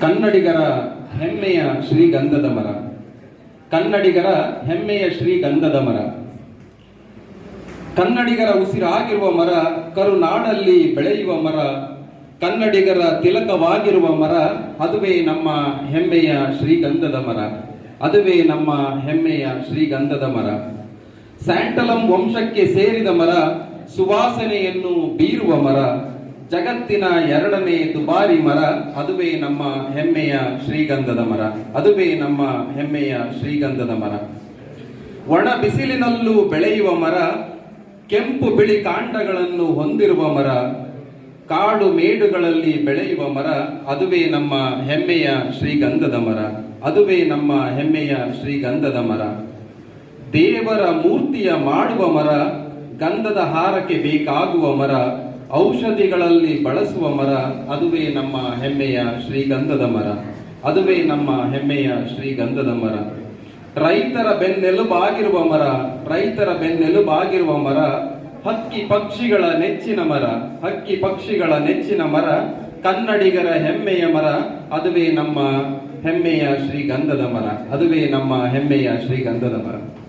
ಕನ್ನಡಿಗರ ಹೆಮ್ಮೆಯ ಶ್ರೀಗಂಧದ ಮರ. ಕನ್ನಡಿಗರ ಹೆಮ್ಮೆಯ ಶ್ರೀಗಂಧದ ಮರ. ಕನ್ನಡಿಗರ ಉಸಿರಾಗಿರುವ ಮರ, ಕರುನಾಡಲ್ಲಿ ಬೆಳೆಯುವ ಮರ, ಕನ್ನಡಿಗರ ತಿಲಕವಾಗಿರುವ ಮರ, ಅದುವೇ ನಮ್ಮ ಹೆಮ್ಮೆಯ ಶ್ರೀಗಂಧದ ಮರ. ಅದುವೇ ನಮ್ಮ ಹೆಮ್ಮೆಯ ಶ್ರೀಗಂಧದ ಮರ. ಸ್ಯಾಂಟಲಂ ವಂಶಕ್ಕೆ ಸೇರಿದ ಮರ, ಸುವಾಸನೆಯನ್ನು ಬೀರುವ ಮರ, ಜಗತ್ತಿನ ಎರಡನೇ ದುಬಾರಿ ಮರ, ಅದುವೇ ನಮ್ಮ ಹೆಮ್ಮೆಯ ಶ್ರೀಗಂಧದ ಮರ. ಅದುವೇ ನಮ್ಮ ಹೆಮ್ಮೆಯ ಶ್ರೀಗಂಧದ ಮರ. ಒಣ ಬಿಸಿಲಿನಲ್ಲೂ ಬೆಳೆಯುವ ಮರ, ಕೆಂಪು ಬಿಳಿ ಕಾಂಡಗಳನ್ನು ಹೊಂದಿರುವ ಮರ, ಕಾಡು ಮೇಡುಗಳಲ್ಲಿ ಬೆಳೆಯುವ ಮರ, ಅದುವೇ ನಮ್ಮ ಹೆಮ್ಮೆಯ ಶ್ರೀಗಂಧದ ಮರ. ಅದುವೇ ನಮ್ಮ ಹೆಮ್ಮೆಯ ಶ್ರೀಗಂಧದ ಮರ. ದೇವರ ಮೂರ್ತಿಯ ಮಾಡುವ ಮರ, ಗಂಧದ ಹಾರಕ್ಕೆ ಬೇಕಾಗುವ ಮರ, ಔಷಧಿಗಳಲ್ಲಿ ಬಳಸುವ ಮರ, ಅದುವೇ ನಮ್ಮ ಹೆಮ್ಮೆಯ ಶ್ರೀಗಂಧದ ಮರ. ಅದುವೇ ನಮ್ಮ ಹೆಮ್ಮೆಯ ಶ್ರೀಗಂಧದ ಮರ. ರೈತರ ಬೆನ್ನೆಲುಬಾಗಿರುವ ಮರ, ರೈತರ ಬೆನ್ನೆಲುಬಾಗಿರುವ ಮರ, ಹಕ್ಕಿ ಪಕ್ಷಿಗಳ ನೆಚ್ಚಿನ ಮರ, ಹಕ್ಕಿ ಪಕ್ಷಿಗಳ ನೆಚ್ಚಿನ ಮರ, ಕನ್ನಡಿಗರ ಹೆಮ್ಮೆಯ ಮರ, ಅದುವೇ ನಮ್ಮ ಹೆಮ್ಮೆಯ ಶ್ರೀಗಂಧದ ಮರ. ಅದುವೇ ನಮ್ಮ ಹೆಮ್ಮೆಯ ಶ್ರೀಗಂಧದ ಮರ.